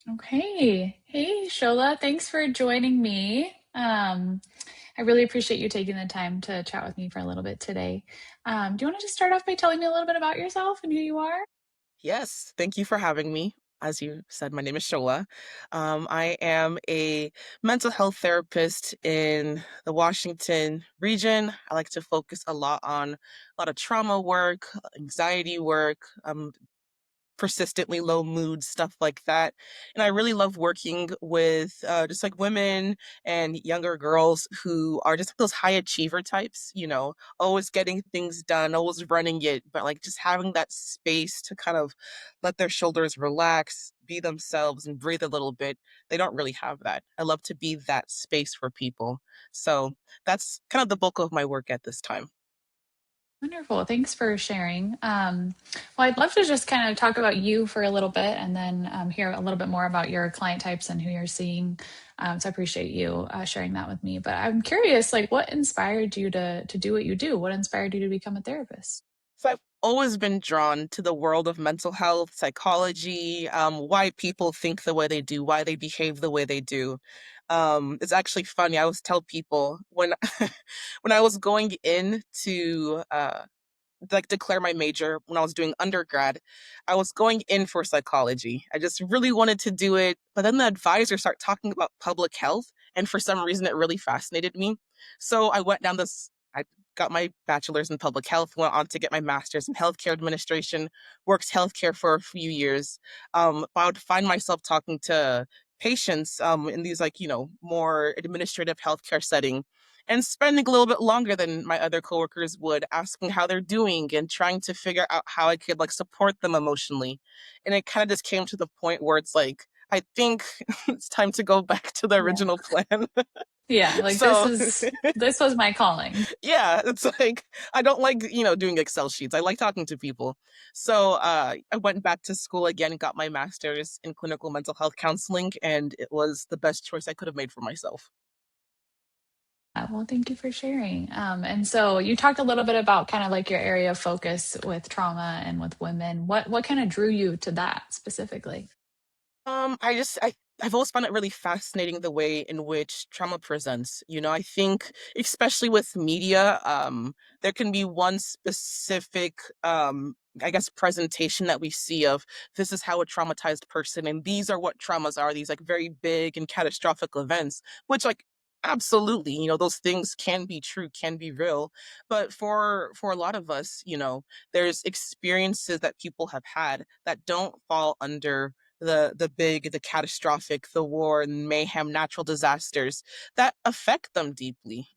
Okay. Hey, Shola, thanks for joining me. I really appreciate you taking the time to chat with me for a little bit today. Do you want to just start off by telling me a little bit about yourself and who you are? Yes, thank you for having me. As you said, my name is Shola. I am a mental health therapist in the Washington region. I like to focus a lot on a lot of trauma work, anxiety work, persistently low mood, stuff like that. And I really love working with just like women and younger girls who are just those high achiever types, always getting things done, always running it, but like just having that space to kind of let their shoulders relax, be themselves, and breathe a little bit. They don't really have that. I love to be that space for people. So that's kind of the bulk of my work at this time. Wonderful. Thanks for sharing. Well, I'd love to just kind of talk about you for a little bit and then hear a little bit more about your client types and who you're seeing. So I appreciate you sharing that with me. But I'm curious, like, what inspired you to do what you do? What inspired you to become a therapist? So I've always been drawn to the world of mental health, psychology, why people think the way they do, why they behave the way they do. It's actually funny. I always tell people when when I was going in to like declare my major when I was doing undergrad, I was going in for psychology. I just really wanted to do it, but then the advisor started talking about public health, and for some reason it really fascinated me. So I went down this. I got my bachelor's in public health, went on to get my master's in healthcare administration, worked healthcare for a few years. But I would find myself talking to patients in these like more administrative healthcare setting and spending a little bit longer than my other coworkers would asking how they're doing and trying to figure out how I could like support them emotionally. And it kind of just came to the point where it's like, I think it's time to go back to the Yeah. original plan. Yeah, like So this was my calling. yeah, it's like I don't like, doing Excel sheets. I like talking to people. So I went back to school again, got my master's in clinical mental health counseling, and it was the best choice I could have made for myself. Well, thank you for sharing. And so you talked a little bit about kind of like your area of focus with trauma and with women. What kind of drew you to that specifically? I've always found it really fascinating the way in which trauma presents. I think especially with media, there can be one specific I guess presentation that we see of this is how a traumatized person and these are what traumas are, these like very big and catastrophic events, which like absolutely, those things can be true, can be real. But for a lot of us, there's experiences that people have had that don't fall under the big, the catastrophic, the war and mayhem, natural disasters that affect them deeply,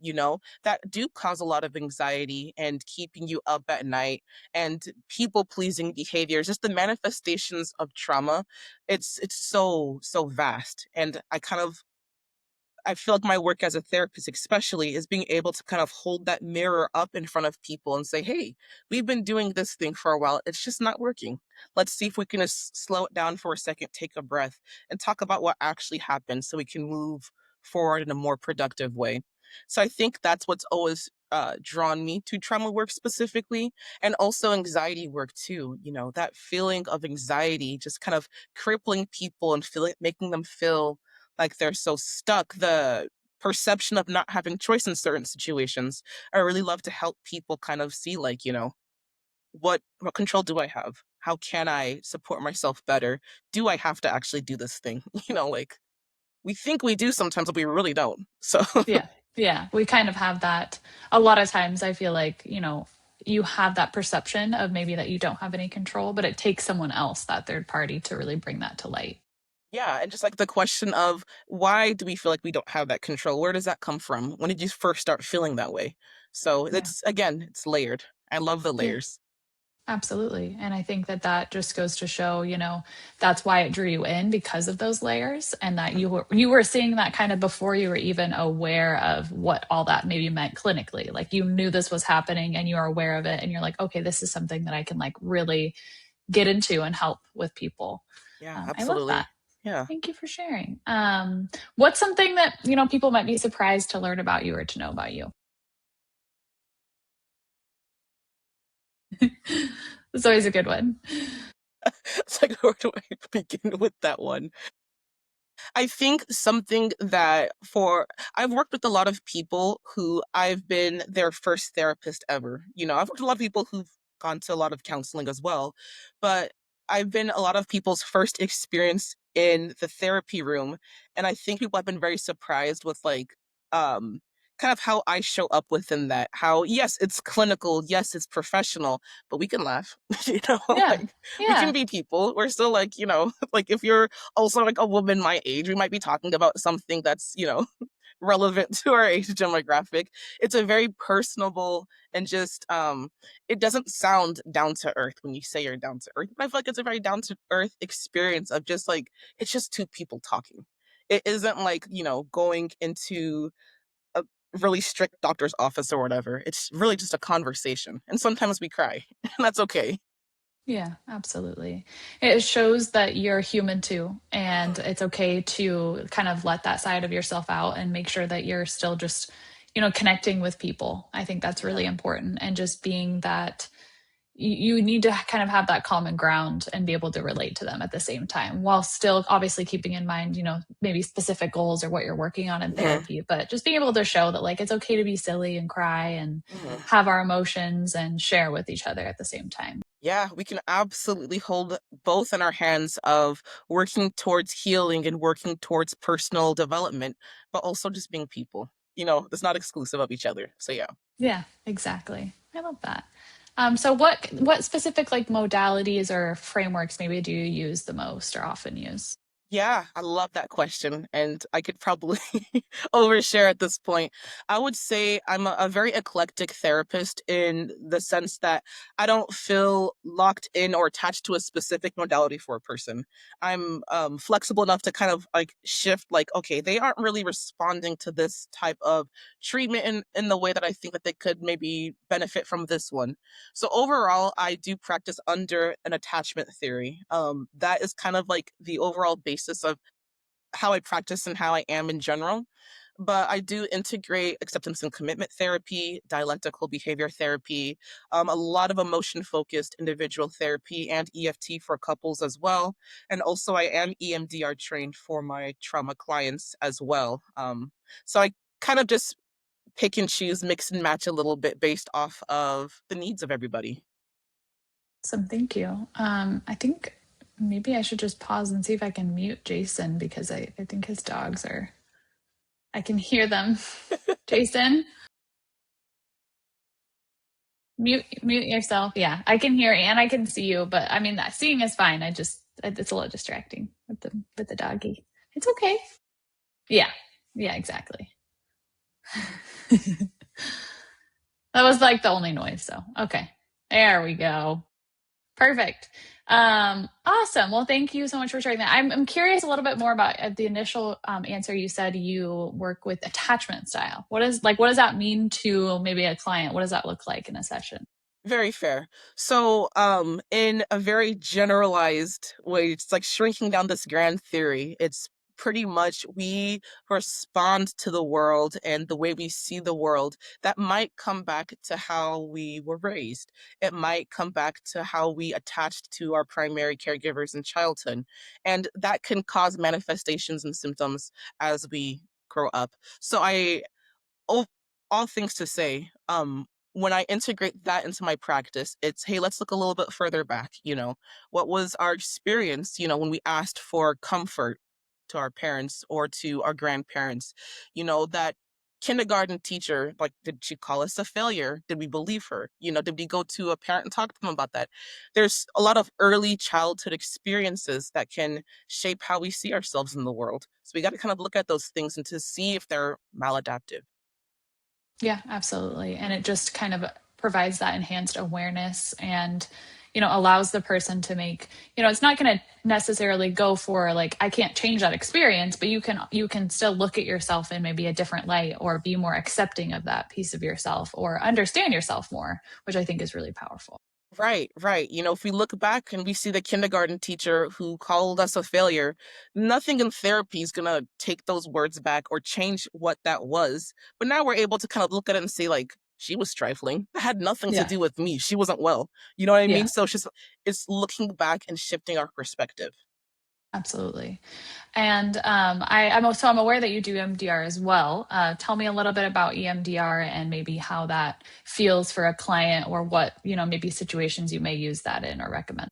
that do cause a lot of anxiety and keeping you up at night and people pleasing behaviors, just the manifestations of trauma. It's so vast. And I feel like my work as a therapist, especially, is being able to kind of hold that mirror up in front of people and say, hey, we've been doing this thing for a while. It's just not working. Let's see if we can just slow it down for a second, take a breath, and talk about what actually happened so we can move forward in a more productive way. So I think that's what's always drawn me to trauma work specifically, and also anxiety work too. That feeling of anxiety just kind of crippling people and making them feel like they're so stuck, the perception of not having choice in certain situations. I really love to help people kind of see like, what control do I have? How can I support myself better? Do I have to actually do this thing? Like we think we do sometimes, but we really don't. So Yeah. Yeah. We kind of have that a lot of times. I feel like, you have that perception of maybe that you don't have any control, but it takes someone else, that third party, to really bring that to light. yeah, and just like the question of why do we feel like we don't have that control? Where does that come from? When did you first start feeling that way? So Yeah. it's again, it's layered. I love the Yeah. layers. Absolutely. And I think that that just goes to show, that's why it drew you in, because of those layers, and that Mhm. you were seeing that kind of before you were even aware of what all that maybe meant clinically. Like you knew this was happening and you are aware of it and you're like, okay, this is something that I can like really get into and help with people. Yeah, I love that. absolutely. Yeah. Thank you for sharing. What's something that, people might be surprised to learn about you or to know about you? It's always a good one. It's like, where do I begin with that one? I think something that for I've worked with a lot of people who I've been their first therapist ever. I've worked with a lot of people who've gone to a lot of counseling as well, but I've been a lot of people's first experience in the therapy room. And I think people have been very surprised with um kind of how I show up within that. How yes, it's clinical, yes, it's professional, but we can laugh. Yeah. Like we can Yeah. be people. We're still like, like if you're also like a woman my age, we might be talking about something that's, relevant to our age demographic. It's a very personable and just it doesn't sound down to earth when you say you're down to earth, but I feel like it's a very down to earth experience of just like it's just two people talking. It isn't like, going into a really strict doctor's office or whatever. It's really just a conversation. And sometimes we cry, and that's okay. Yeah, absolutely. It shows that you're human too, and Mhm. it's okay to kind of let that side of yourself out and make sure that you're still just, connecting with people. I think that's really Yeah. important, and just being that you need to kind of have that common ground and be able to relate to them at the same time, while still obviously keeping in mind, maybe specific goals or what you're working on in Mhm. therapy, but just being able to show that like it's okay to be silly and cry and Mhm. have our emotions and share with each other at the same time. Yeah, we can absolutely hold both in our hands of working towards healing and working towards personal development, but also just being people. It's not exclusive of each other. So yeah. Yeah, exactly. I love that. So what specific like modalities or frameworks maybe do you use the most or often use? Yeah, I love that question. And I could probably overshare at this point. I would say I'm a very eclectic therapist in the sense that I don't feel locked in or attached to a specific modality for a person. I'm flexible enough to kind of like shift, like, okay, they aren't really responding to this type of treatment in the way that I think that they could maybe benefit from this one. So overall, I do practice under an attachment theory. That is kind of like the overall basis of how I practice and how I am in general. But I do integrate acceptance and commitment therapy, dialectical behavior therapy, a lot of emotion focused individual therapy, and EFT for couples as well. And also, I am EMDR trained for my trauma clients as well. So I kind of just pick and choose, mix and match a little bit based off of the needs of everybody. Awesome, thank you. I think maybe I should just pause and see if I can mute Jason because I think his dogs are, I can hear them. Jason, mute yourself. Yeah, I can hear and I can see you, but I mean, seeing is fine. It's a little distracting with the doggy. It's okay. Yeah, yeah, exactly. That was like the only noise, so okay. There we go. Perfect. Awesome. Well, thank you so much for sharing that. I'm curious a little bit more about the initial answer. You said you work with attachment style. What does that mean to maybe a client? What does that look like in a session? Very fair. So, in a very generalized way, it's like shrinking down this grand theory. It's pretty much we respond to the world and the way we see the world. That might come back to how we were raised. It might come back to how we attached to our primary caregivers in childhood. And that can cause manifestations and symptoms as we grow up. So all, all things to say, when I integrate that into my practice, it's hey, let's look a little bit further back. What was our experience? When we asked for comfort to our parents or to our grandparents, that kindergarten teacher, like, did she call us a failure? Did we believe her? Did we go to a parent and talk to them about that? There's a lot of early childhood experiences that can shape how we see ourselves in the world. So we got to kind of look at those things and to see if they're maladaptive. Yeah, absolutely. And it just kind of provides that enhanced awareness and, allows the person to make, it's not going to necessarily go for like, I can't change that experience, but you can still look at yourself in maybe a different light or be more accepting of that piece of yourself or understand yourself more, which I think is really powerful. Right, right. If we look back and we see the kindergarten teacher who called us a failure, nothing in therapy is going to take those words back or change what that was. But now we're able to kind of look at it and say, like, she was trifling. That had nothing to Yeah. do with me. She wasn't well. You know what I mean? Yeah. So it's looking back and shifting our perspective. Absolutely. And I'm aware that you do EMDR as well. Tell me a little bit about EMDR and maybe how that feels for a client, or what, maybe situations you may use that in or recommend.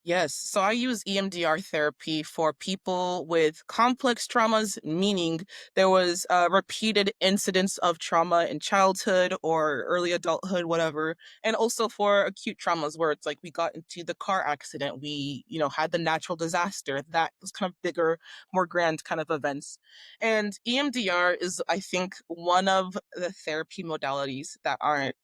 Yes. So I use EMDR therapy for people with complex traumas, meaning there was repeated incidents of trauma in childhood or early adulthood, whatever. And also for acute traumas where it's like we got into the car accident, we, had the natural disaster, that was kind of bigger, more grand kind of events. And EMDR is, I think, one of the therapy modalities that aren't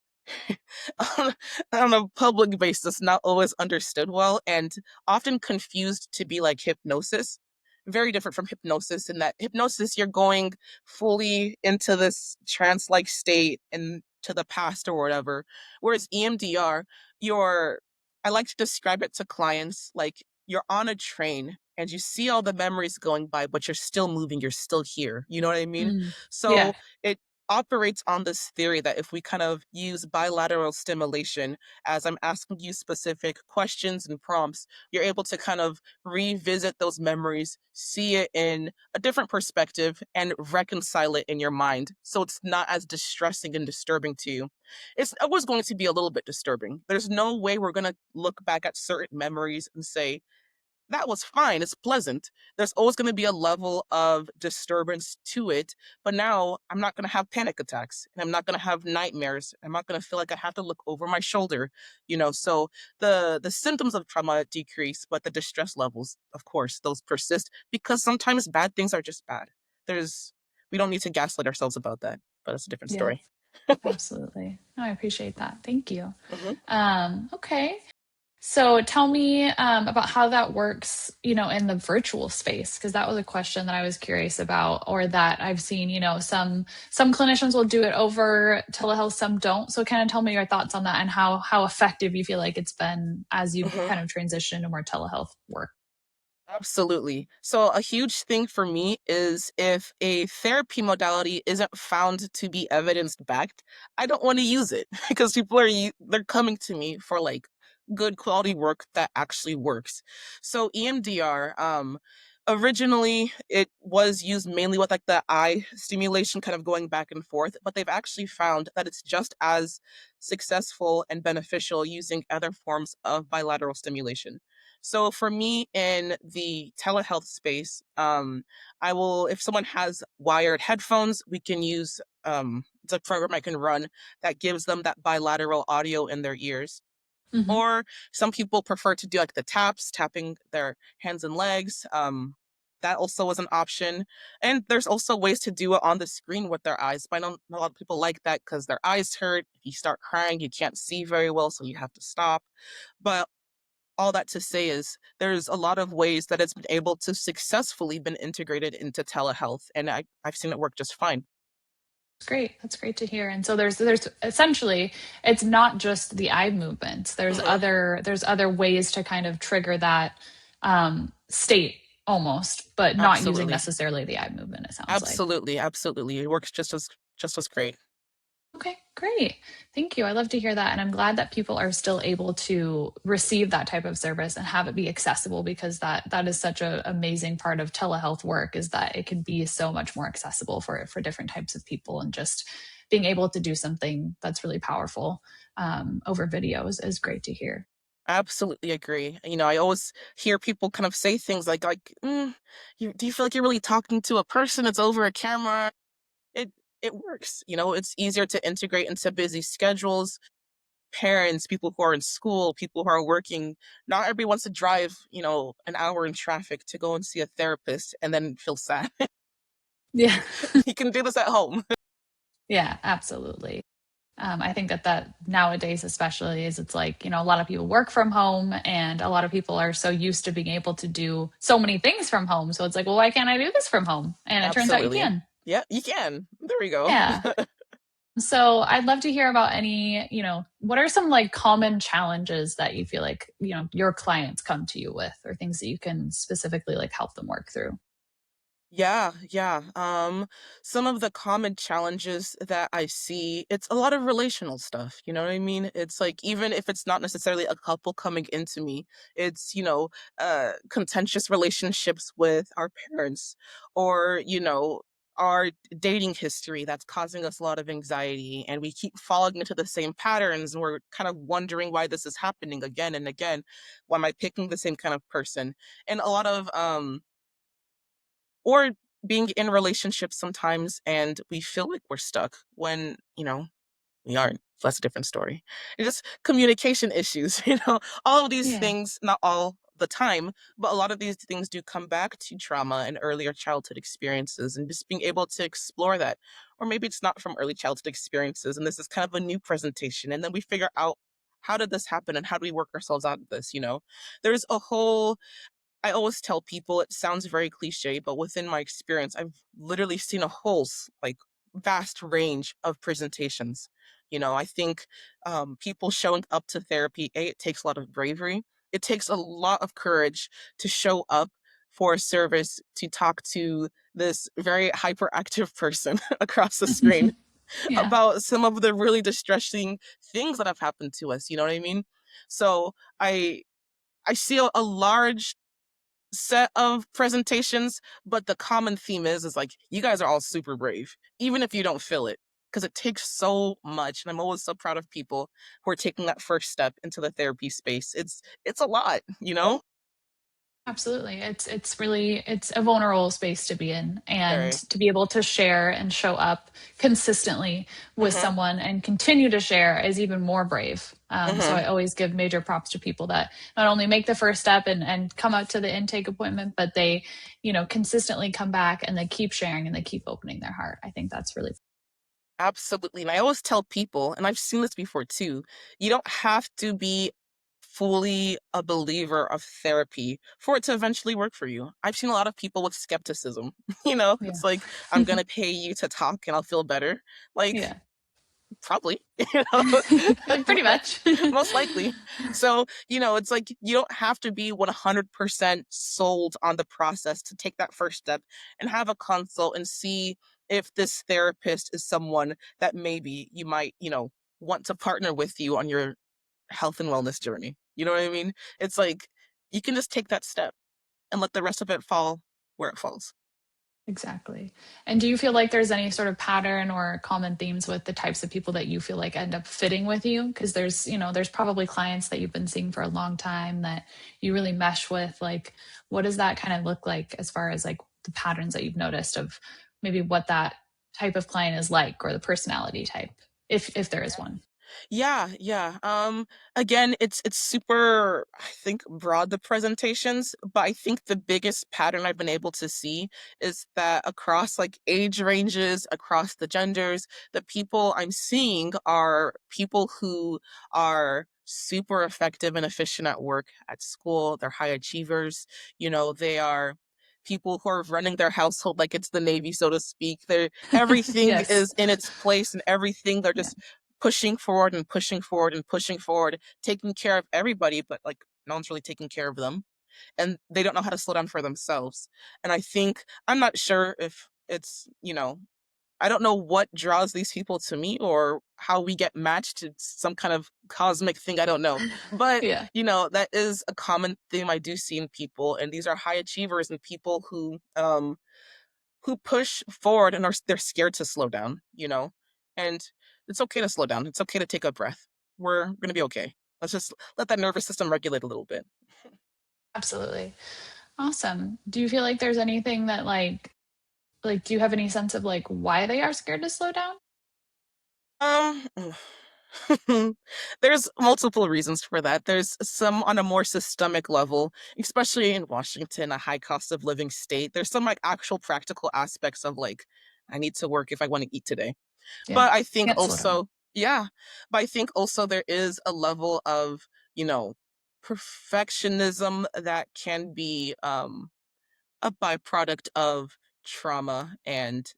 on, on a public basis, not always understood well, and often confused to be like hypnosis. Very different from hypnosis, in that hypnosis, you're going fully into this trance like state and to the past or whatever. Whereas EMDR, you're, I like to describe it to clients like you're on a train and you see all the memories going by, but you're still moving, you're still here. You know what I mean? Mm. Yeah. So it operates on this theory that if we kind of use bilateral stimulation, as I'm asking you specific questions and prompts, you're able to kind of revisit those memories, see it in a different perspective, and reconcile it in your mind. So it's not as distressing and disturbing to you. It's always going to be a little bit disturbing. There's no way we're going to look back at certain memories and say, that was fine. It's pleasant. There's always going to be a level of disturbance to it. But now I'm not going to have panic attacks and I'm not going to have nightmares. I'm not going to feel like I have to look over my shoulder, So the symptoms of trauma decrease, but the distress levels, of course, those persist because sometimes bad things are just bad. There's we don't need to gaslight ourselves about that, but it's a different Yeah, story. absolutely. No, I appreciate that. Thank you. Mhm. Okay. So tell me about how that works, in the virtual space, because that was a question that I was curious about, or that I've seen, some clinicians will do it over telehealth, some don't. So kind of tell me your thoughts on that and how effective you feel like it's been as you've Mhm. kind of transitioned to more telehealth work. Absolutely. So, a huge thing for me is if a therapy modality isn't found to be evidence backed, I don't want to use it because people they're coming to me for like good quality work that actually works. So, EMDR, originally it was used mainly with like the eye stimulation kind of going back and forth, but they've actually found that it's just as successful and beneficial using other forms of bilateral stimulation. So for me in the telehealth space, I will, if someone has wired headphones, we can use it's a program I can run that gives them that bilateral audio in their ears. Hmm. Or some people prefer to do like the taps, tapping their hands and legs. That also is an option. And there's also ways to do it on the screen with their eyes. But I know a lot of people like that because their eyes hurt. If you start crying, you can't see very well, so you have to stop. But all that to say is there's a lot of ways that it's been able to successfully been integrated into telehealth, and I've seen it work just fine. That's great. That's great to hear. And so there's essentially, it's not just the eye movements. Mhm. There's other ways to kind of trigger that state almost, but not using Absolutely. necessarily the eye movement, it sounds like. Absolutely. Absolutely. It works just as great. Okay, great. Thank you. I love to hear that. And I'm glad that people are still able to receive that type of service and have it be accessible, because that is such an amazing part of telehealth work, is that it can be so much more accessible for different types of people, and just being able to do something that's really powerful over video is great to hear. Absolutely agree. I always hear people kind of say things do you feel like you're really talking to a person? It's over a camera. It it works. It's easier to integrate into busy schedules. Parents, people who are in school, people who are working. Not everybody wants to drive, an hour in traffic to go and see a therapist and then feel sad. Yeah. You can do this at home. Yeah, absolutely. I think that nowadays, especially, is it's like, a lot of people work from home, and a lot of people are so used to being able to do so many things from home. So it's like, well, why can't I do this from home? And it turns out you Absolutely. can. Yeah, you can. There we go. Yeah. So I'd love to hear about any, what are some like common challenges that you feel like, your clients come to you with, or things that you can specifically like help them work through? Yeah, yeah. Some of the common challenges that I see, it's a lot of relational stuff. You know what I mean? It's like, even if it's not necessarily a couple coming into me, it's, contentious relationships with our parents, or, our dating history that's causing us a lot of anxiety, and we keep falling into the same patterns, and we're kind of wondering why this is happening again and again. Why am I picking the same kind of person? And a lot of or being in relationships sometimes and we feel like we're stuck when, we aren't. That's a different story. It's just communication issues, all of these Yeah. things, not all the time, but a lot of these things do come back to trauma and earlier childhood experiences, and just being able to explore that. Or maybe it's not from early childhood experiences and this is kind of a new presentation. And then we figure out, how did this happen and how do we work ourselves out of this? There's a whole I always tell people, it sounds very cliche, but within my experience, I've literally seen a whole vast range of presentations. I think people showing up to therapy, it takes a lot of bravery. It takes a lot of courage to show up for a service, to talk to this very hyperactive person across the screen Yeah. about some of the really distressing things that have happened to us. You know what I mean? So I see a large set of presentations, but the common theme is like, you guys are all super brave, even if you don't feel it, because it takes so much. And I'm always so proud of people who are taking that first step into the therapy space. It's a lot. Absolutely. It's a vulnerable space to be in, and Very. to be able to share and show up consistently with Hmm. someone and continue to share is even more brave. So I Hmm. always give major props to people that not only make the first step and come out to the intake appointment, but they, consistently come back and they keep sharing and they keep opening their heart. I think that's really Absolutely. And I always tell people, and I've seen this before too, you don't have to be fully a believer of therapy for it to eventually work for you. I've seen a lot of people with skepticism. yeah. It's like, I'm going to pay you to talk and I'll feel better. Like, Yeah. probably, you know, Like pretty much. most likely. So, it's like, you don't have to be 100% sold on the process to take that first step and have a consult and see if this therapist is someone that maybe you might, want to partner with you on your health and wellness journey. You know what I mean? It's like, you can just take that step and let the rest of it fall where it falls. Exactly. And do you feel like there's any sort of pattern or common themes with the types of people that you feel like end up fitting with you? Because there's probably clients that you've been seeing for a long time that you really mesh with. Like, what does that kind of look like as far as like the patterns that you've noticed of maybe what that type of client is like, or the personality type, if there is one? Yeah, yeah. Again, it's super, I think, broad, the presentations, but I think the biggest pattern I've been able to see is that across like age ranges, across the genders, the people I'm seeing are people who are super effective and efficient at work, at school. They're high achievers. They are people who are running their household like it's the Navy, so to speak. Everything Yes. is in its place, and everything, they're Yeah. just pushing forward and pushing forward and pushing forward, taking care of everybody, but like no one's really taking care of them. And they don't know how to slow down for themselves. And I think, I'm not sure if I don't know what draws these people to me or how we get matched. It's some kind of cosmic thing. I don't know. But, Yeah. that is a common theme I do see in people. And these are high achievers and people who push forward and they're scared to slow down. And it's okay to slow down. It's okay to take a breath. We're gonna be okay. Let's just let that nervous system regulate a little bit. Absolutely. Awesome. Do you feel like there's anything that do you have any sense of like why they are scared to slow down? Um, there's multiple reasons for that. There's some on a more systemic level, especially in Washington, a high cost of living state. There's some like actual practical aspects of like, I need to work if I want to eat today. Yeah. But I think Can't slow down. also, yeah, but I think also there is a level of, you know, perfectionism that can be a byproduct of trauma and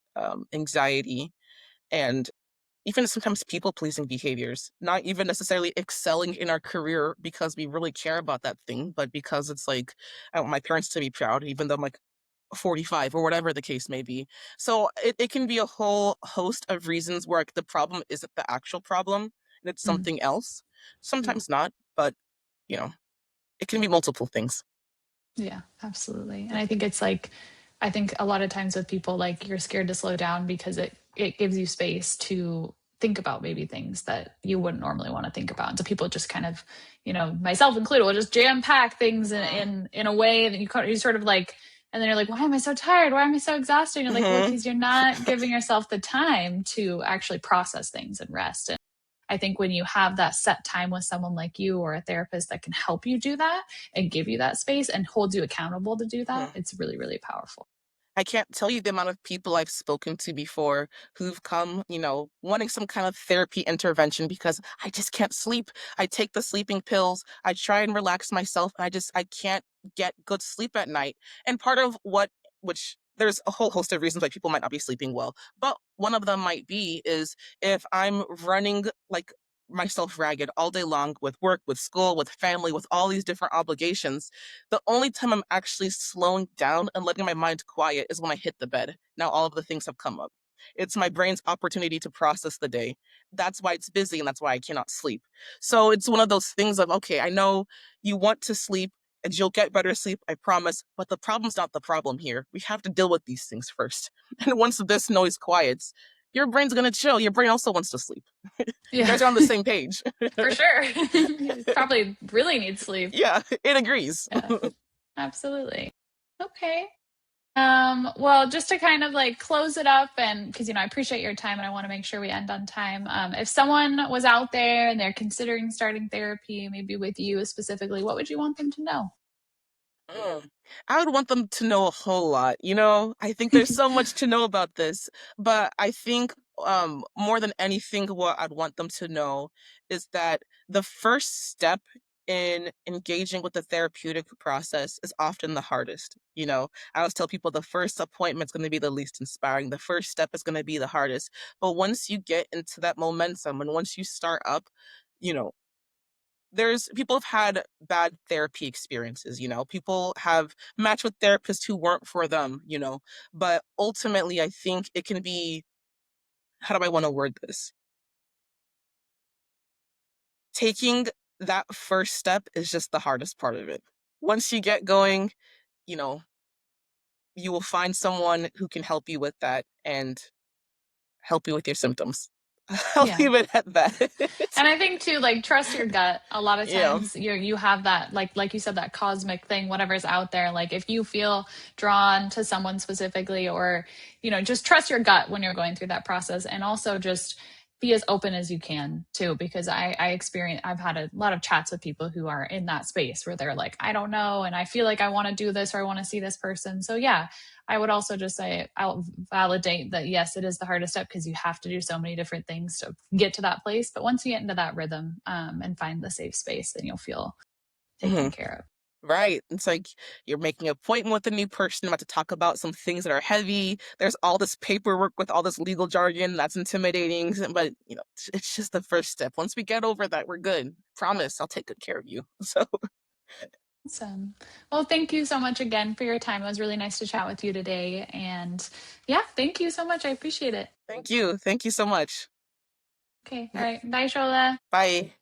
anxiety, and even sometimes people pleasing behaviors, not even necessarily excelling in our career because we really care about that thing, but because it's like, I want my parents to be proud, even though I'm like, 45 or whatever the case may be. So it can be a whole host of reasons where like, the problem isn't the actual problem and it's Mm, something else. yeah. Sometimes not, but you know, it can be multiple things. Yeah, absolutely. And Yeah. I think it's like, I think a lot of times with people, like you're scared to slow down because it gives you space to think about maybe things that you wouldn't normally want to think about. And so people just kind of, myself included, will just jam pack things in a way that you sort of like, and then you're like, why am I so tired? Why am I so exhausted? And you're like, well, Mm-hmm. because you're not giving yourself the time to actually process things and rest. And I think when you have that set time with someone like you or a therapist that can help you do that and give you that space and hold you accountable to do that, Mm-hmm. it's really, really powerful. I can't tell you the amount of people I've spoken to before who've come, wanting some kind of therapy intervention because I just can't sleep. I take the sleeping pills. I try and relax myself. I can't get good sleep at night. And part of which there's a whole host of reasons why people might not be sleeping well, but one of them might be is if I'm running like myself ragged all day long with work, with school, with family, with all these different obligations, the only time I'm actually slowing down and letting my mind quiet is when I hit the bed. Now all of the things have come up. It's my brain's opportunity to process the day. That's why it's busy and that's why I cannot sleep. So it's one of those things of, okay, I know you want to sleep and you'll get better sleep, I promise, but the problem's not the problem here. We have to deal with these things first. And once this noise quiets, your brain's gonna chill. Your brain also wants to sleep. You Yeah, guys are on the same page. for sure. Probably really need sleep. Yeah, it agrees. Yeah, absolutely. Okay. Well, just to kind of like close it up and because I appreciate your time and I want to make sure we end on time. If someone was out there and they're considering starting therapy, maybe with you specifically, what would you want them to know? Mm. I would want them to know a whole lot. I think there's so much to know about this, but I think more than anything, what I'd want them to know is that the first step in engaging with the therapeutic process is often the hardest. I always tell people the first appointment is going to be the least inspiring. The first step is going to be the hardest. But once you get into that momentum and once you start up, you know, there's people have had bad therapy experiences. People have matched with therapists who weren't for them. But ultimately I think it can be, how do I want to word this, taking that first step is just the hardest part of it. Once you get going, you know you will find someone who can help you with that and help you with your symptoms. I'll Yeah. leave it at that. And I think too, like trust your gut. A lot of Yeah. times you have that like you said, that cosmic thing, whatever's out there. Like if you feel drawn to someone specifically, or just trust your gut when you're going through that process, and also just be as open as you can too, because I've had a lot of chats with people who are in that space where they're like, I don't know, and I feel like I want to do this or I want to see this person. So yeah, I would also just say I'll validate that yes, it is the hardest step because you have to do so many different things to get to that place. But once you get into that rhythm and find the safe space, then you'll feel taken Mhm. care of. Right. It's like you're making an appointment with a new person about to talk about some things that are heavy. There's all this paperwork with all this legal jargon that's intimidating. But, it's just the first step. Once we get over that, we're good. Promise, I'll take good care of you. So Awesome. Well, thank you so much again for your time. It was really nice to chat with you today. And yeah, thank you so much. I appreciate it. thank you. Thank you so much. Okay. All right. Bye, Shola. Bye.